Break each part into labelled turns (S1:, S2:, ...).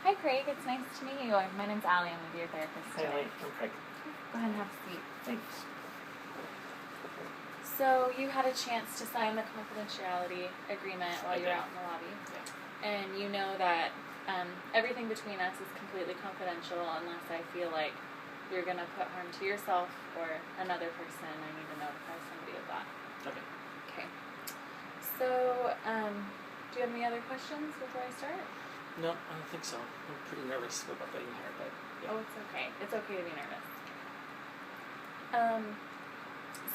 S1: Hi, Craig. It's nice to meet you. My name's Allie. I'm with your therapist
S2: Hi,
S1: today.
S2: Allie. I'm Craig.
S1: Go ahead and have a seat.
S2: Thanks.
S1: So you had a chance to sign the confidentiality agreement while you were out in the lobby.
S2: Yeah.
S1: And you know that everything between us is completely confidential unless I feel like you're going to put harm to yourself or another person. I need to notify somebody of that.
S2: Okay.
S1: Okay. So, do you have any other questions before I start?
S2: No, I don't think so. I'm pretty nervous about being here, but yeah.
S1: Oh, it's okay. It's okay to be nervous.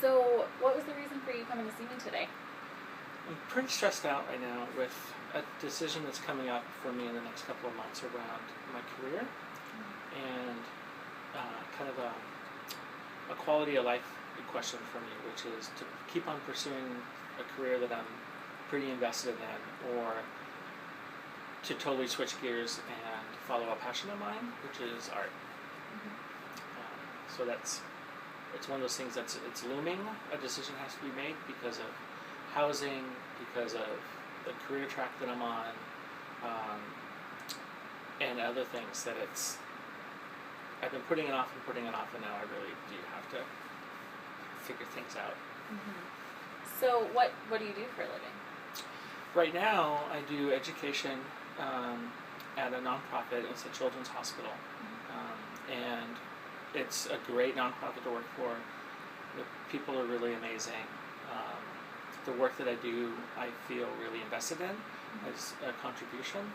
S1: So what was the reason for you coming to see me today?
S2: I'm pretty stressed out right now with a decision that's coming up for me in the next couple of months around my career and kind of a quality of life question for me, which is to keep on pursuing a career that I'm pretty invested in, or to totally switch gears and follow a passion of mine, which is art. So it's one of those things it's looming. A decision has to be made because of housing, because of the career track that I'm on, and other things that I've been putting it off, and now I really do have to figure things out.
S1: So what do you do for a living?
S2: Right now, I do education at a nonprofit. It's a children's hospital, and it's a great nonprofit to work for. The people are really amazing. The work that I do, I feel really invested in as a contribution,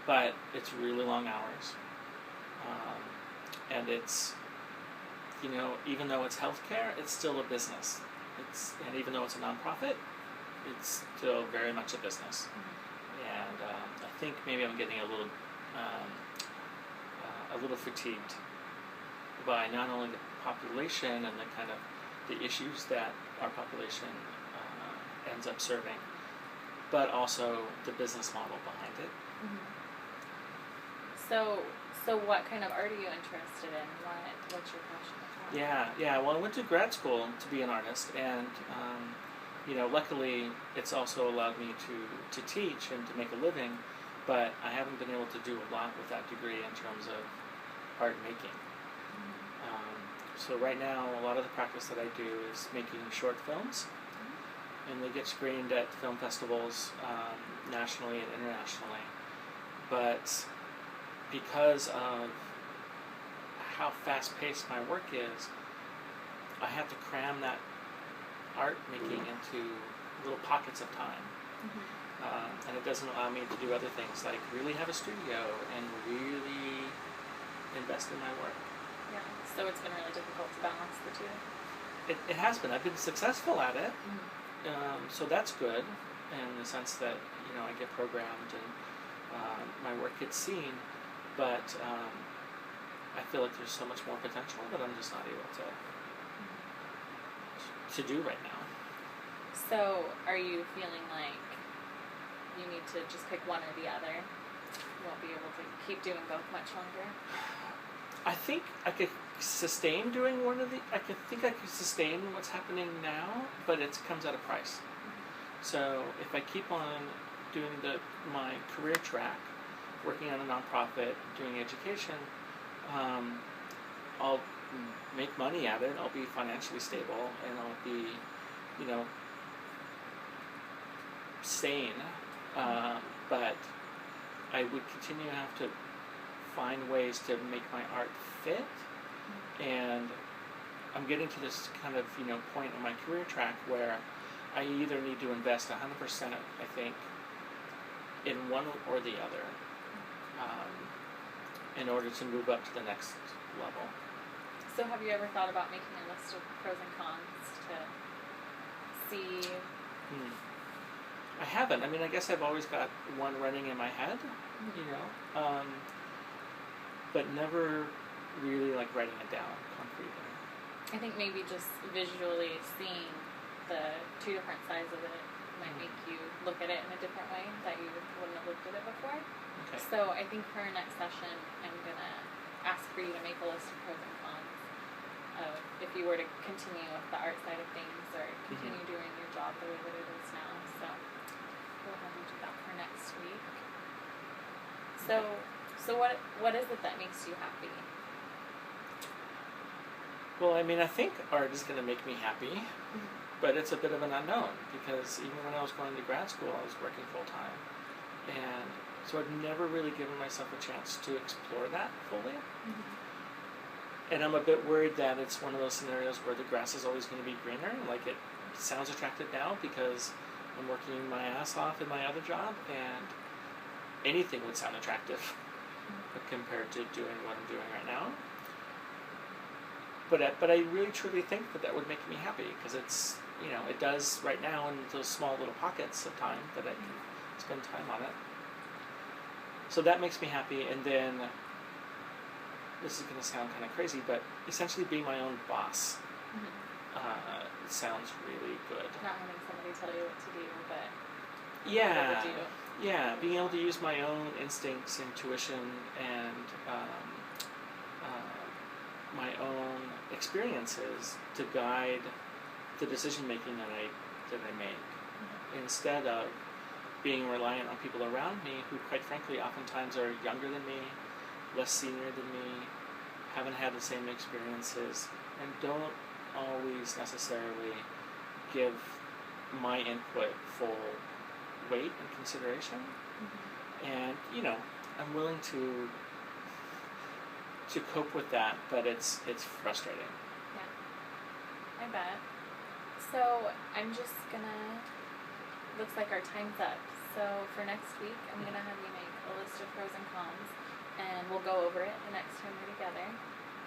S2: but it's really long hours, and it's, even though it's healthcare, it's still a business. And even though it's a nonprofit, it's still very much a business. And I think maybe I'm getting a little fatigued by not only the population and the kind of the issues that our population ends up serving, but also the business model behind it.
S1: So what kind of art are you interested in? What's your passion about?
S2: Yeah. Well, I went to grad school to be an artist, and luckily it's also allowed me to teach and to make a living, but I haven't been able to do a lot with that degree in terms of art making. So right now, a lot of the practice that I do is making short films, and they get screened at film festivals nationally and internationally. But because of how fast-paced my work is, I have to cram that art making into little pockets of time. And it doesn't allow me to do other things like really have a studio and really invest in my work.
S1: Yeah. So it's been really difficult to balance the two.
S2: It has been. I've been successful at it, so that's good in the sense that I get programmed and my work gets seen. But I feel like there's so much more potential that I'm just not able to do right now.
S1: So are you feeling like you need to just pick one or the other? You won't be able to keep doing both much longer?
S2: I think I could sustain doing one of the. I could sustain what's happening now, but it comes at a price. So if I keep on doing my career track, working on a nonprofit, doing education, I'll make money at it. I'll be financially stable, and I'll be, sane. But I would continue to have to find ways to make my art fit, and I'm getting to this kind of point in my career track where I either need to invest 100%, I think, in one or the other, in order to move up to the next level.
S1: So have you ever thought about making a list of pros and cons to see?
S2: I haven't. I mean, I guess I've always got one running in my head, but never really writing it down concretely.
S1: I think maybe just visually seeing the two different sides of it might make you look at it in a different way that you wouldn't have looked at it before.
S2: Okay.
S1: So I think for our next session, I'm going to ask for you to make a list of pros and cons of if you were to continue with the art side of things or continue doing your job the way that it is now. So we'll have you do that for next week. So what is it that makes you happy?
S2: Well, I mean, I think art is going to make me happy, but it's a bit of an unknown because even when I was going to grad school, I was working full time, and so I've never really given myself a chance to explore that fully. And I'm a bit worried that it's one of those scenarios where the grass is always going to be greener. Like, it sounds attractive now because I'm working my ass off in my other job, and anything would sound attractive compared to doing what I'm doing right now. But I really truly think that would make me happy because it's, it does right now in those small little pockets of time that I can spend time on it. So that makes me happy, and then this is going to sound kind of crazy, but essentially being my own boss sounds really good.
S1: Not having somebody tell you what to do, but
S2: Yeah,
S1: do.
S2: yeah, being able to use my own instincts, intuition, and my own experiences to guide the decision making that I make, instead of being reliant on people around me who, quite frankly, oftentimes are younger than me, less senior than me, haven't had the same experiences, and don't always necessarily give my input full weight and consideration. And I'm willing to cope with that, but it's frustrating.
S1: Yeah, I bet. So I'm just gonna, looks like our time's up. So for next week, I'm gonna have you make a list of pros and cons, and we'll go over it the next time we're together.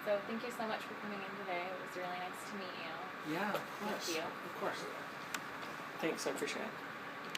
S1: So thank you so much for coming in today. It was really nice to meet you.
S2: Yeah, of course.
S1: Thank you.
S2: Of course. Thanks, I appreciate it.